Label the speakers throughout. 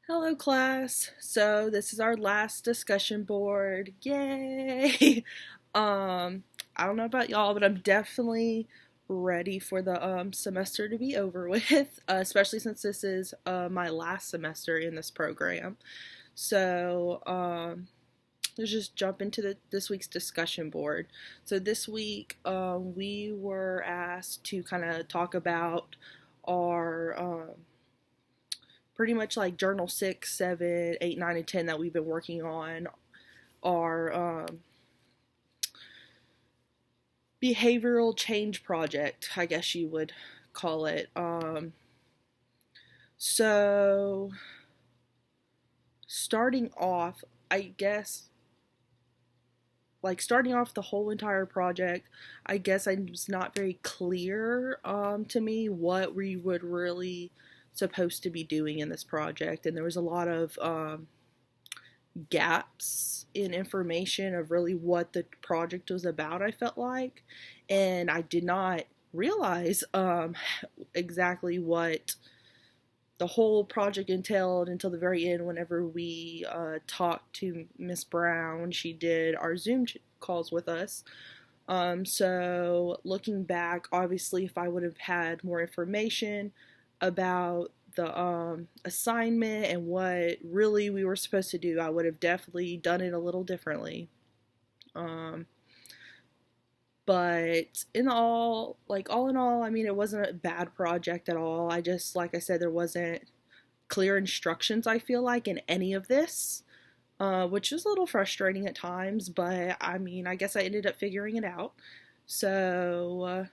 Speaker 1: Hello, class. So this is our last discussion board. Yay! I don't know about y'all, but I'm definitely ready for the semester to be over with, especially since this is my last semester in this program. So let's just jump into this week's discussion board. So this week we were asked to kind of talk about our pretty much like journal 6, 7, 8, 9, and 10 that we've been working on our behavioral change project, I guess you would call it. So starting off, I guess, like starting off the whole entire project, I guess I was not very clear to me what we would really supposed to be doing in this project, and there was a lot of gaps in information of really what the project was about, I felt like, and I did not realize exactly what the whole project entailed until the very end whenever we talked to Miss Brown. She did our Zoom calls with us. So looking back, obviously, if I would have had more information about the assignment and what really we were supposed to do, I would have definitely done it a little differently. Um, but all in all, I mean, it wasn't a bad project at all. I just, like I said, there wasn't clear instructions, I feel like, in any of this, which was a little frustrating at times, but I mean, I guess I ended up figuring it out. So,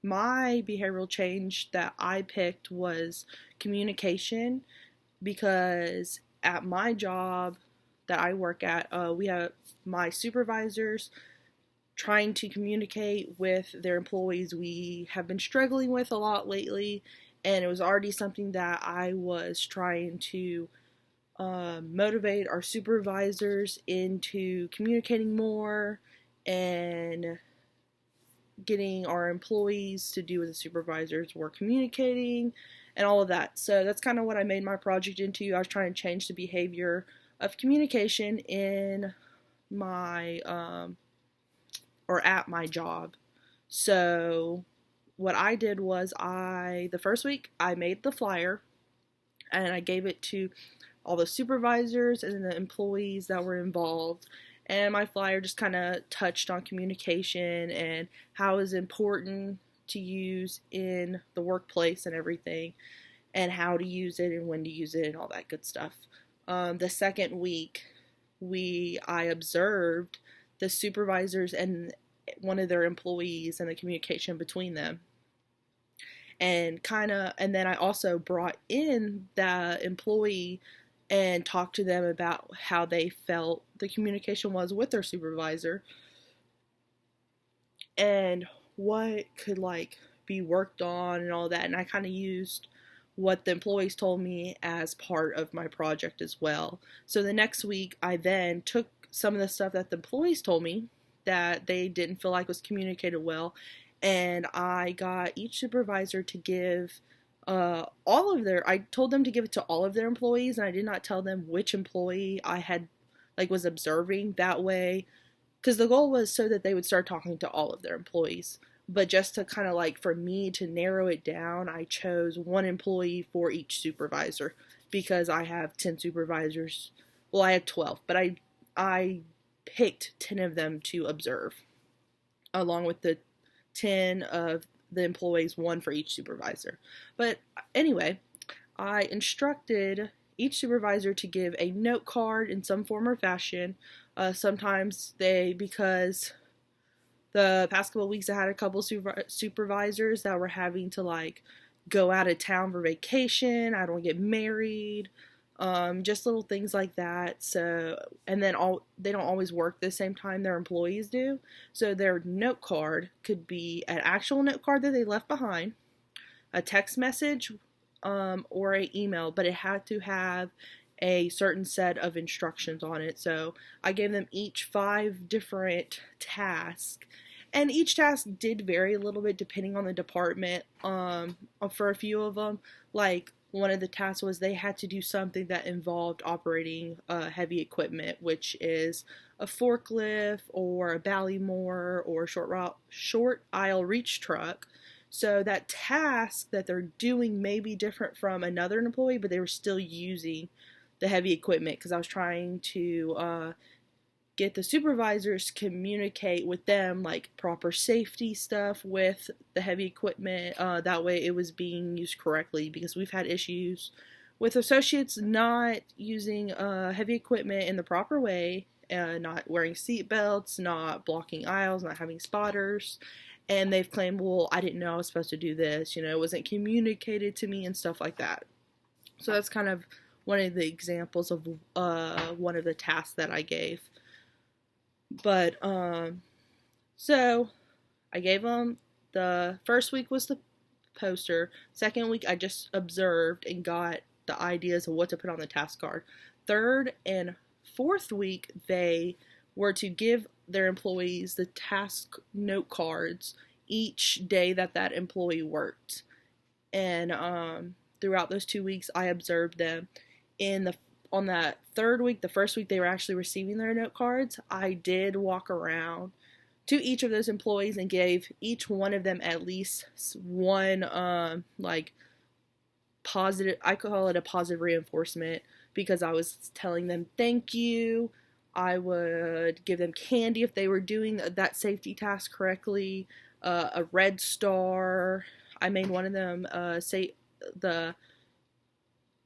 Speaker 1: my behavioral change that I picked was communication, because at my job that I work at, we have my supervisors trying to communicate with their employees. We have been struggling with a lot lately, and it was already something that I was trying to motivate our supervisors into communicating more and getting our employees to do what the supervisors were communicating and all of that. So that's kind of what I made my project into. I was trying to change the behavior of communication in my or at my job. So what I did was the first week I made the flyer and I gave it to all the supervisors and the employees that were involved. And my flyer just kind of touched on communication and how it's important to use in the workplace and everything, and how to use it and when to use it and all that good stuff. The second week, I observed the supervisors and one of their employees and the communication between them, and then I also brought in the employee and talked to them about how they felt the communication was with their supervisor and what could like be worked on and all that. And I kind of used what the employees told me as part of my project as well. So the next week I then took some of the stuff that the employees told me that they didn't feel like was communicated well, and I got each supervisor to give all of their, I told them to give it to all of their employees, and I did not tell them which employee I had like was observing that way, because the goal was so that they would start talking to all of their employees. But just to kind of like for me to narrow it down, I chose one employee for each supervisor, because I have 10 supervisors. Well, I had 12, but I picked 10 of them to observe, along with the 10 of the employees, one for each supervisor. But anyway, I instructed each supervisor to give a note card in some form or fashion. Sometimes because the past couple of weeks I had a couple supervisors that were having to like go out of town for vacation, I don't get married, just little things like that. So, and then they don't always work the same time their employees do. So their note card could be an actual note card that they left behind, a text message, or an email, but it had to have a certain set of instructions on it. So I gave them each 5 different tasks, and each task did vary a little bit depending on the department. For a few of them, like one of the tasks was they had to do something that involved operating heavy equipment, which is a forklift or a Ballymore or short aisle reach truck. So that task that they're doing may be different from another employee, but they were still using the heavy equipment because I was trying to get the supervisors to communicate with them like proper safety stuff with the heavy equipment. That way it was being used correctly, because we've had issues with associates not using heavy equipment in the proper way, not wearing seat belts, not blocking aisles, not having spotters. And they've claimed, well, I didn't know I was supposed to do this, it wasn't communicated to me and stuff like that. So that's kind of one of the examples of one of the tasks that I gave. But, so I gave them, the first week was the poster. Second week, I just observed and got the ideas of what to put on the task card. Third and fourth week, they were to give their employees the task note cards each day that that employee worked. And, throughout those 2 weeks, I observed them. On that third week, the first week they were actually receiving their note cards, I did walk around to each of those employees and gave each one of them at least one, like, positive, I call it a positive reinforcement, because I was telling them thank you. I would give them candy if they were doing that safety task correctly, a red star. I made one of them say the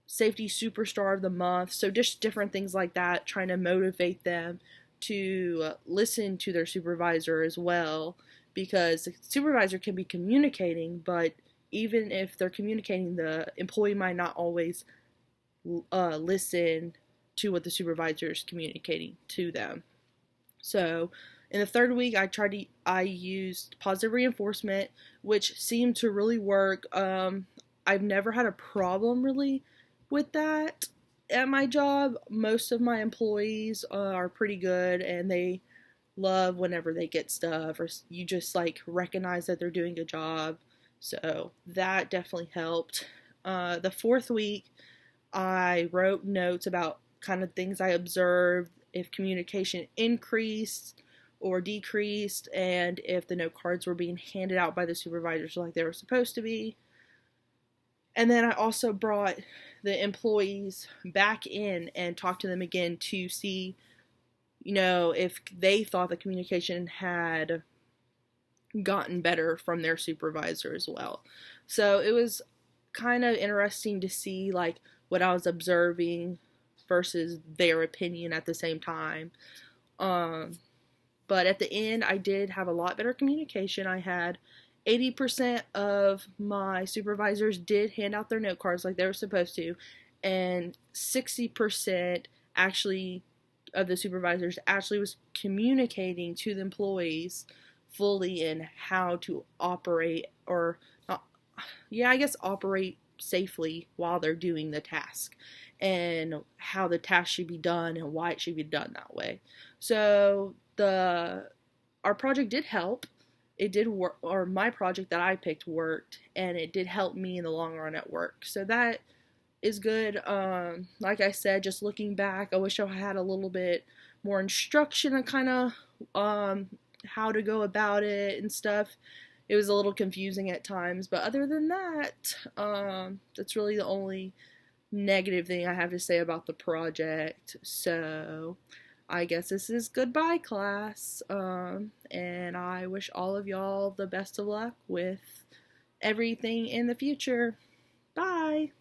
Speaker 1: safety superstar of the month. So just different things like that, trying to motivate them to listen to their supervisor as well, because the supervisor can be communicating, but even if they're communicating, the employee might not always listen to what the supervisor is communicating to them. So in the third week, I used positive reinforcement, which seemed to really work. I've never had a problem really with that at my job. Most of my employees are pretty good, and they love whenever they get stuff, or you just like recognize that they're doing a job. So that definitely helped. The fourth week, I wrote notes about kind of things I observed, if communication increased or decreased, and if the note cards were being handed out by the supervisors like they were supposed to be. And then I also brought the employees back in and talked to them again to see, if they thought the communication had gotten better from their supervisor as well. So it was kind of interesting to see like what I was observing versus their opinion at the same time. But at the end, I did have a lot better communication. I had 80% of my supervisors did hand out their note cards like they were supposed to, and 60% actually of the supervisors actually was communicating to the employees fully in how to operate, or not, operate safely while they're doing the task, and how the task should be done and why it should be done that way. So our project did help. It did work, or my project that I picked worked, and it did help me in the long run at work. So that is good. Like I said, just looking back, I wish I had a little bit more instruction on kind of how to go about it and stuff. It was a little confusing at times, but other than that, that's really the only negative thing I have to say about the project. So I guess this is goodbye, class, and I wish all of y'all the best of luck with everything in the future. Bye!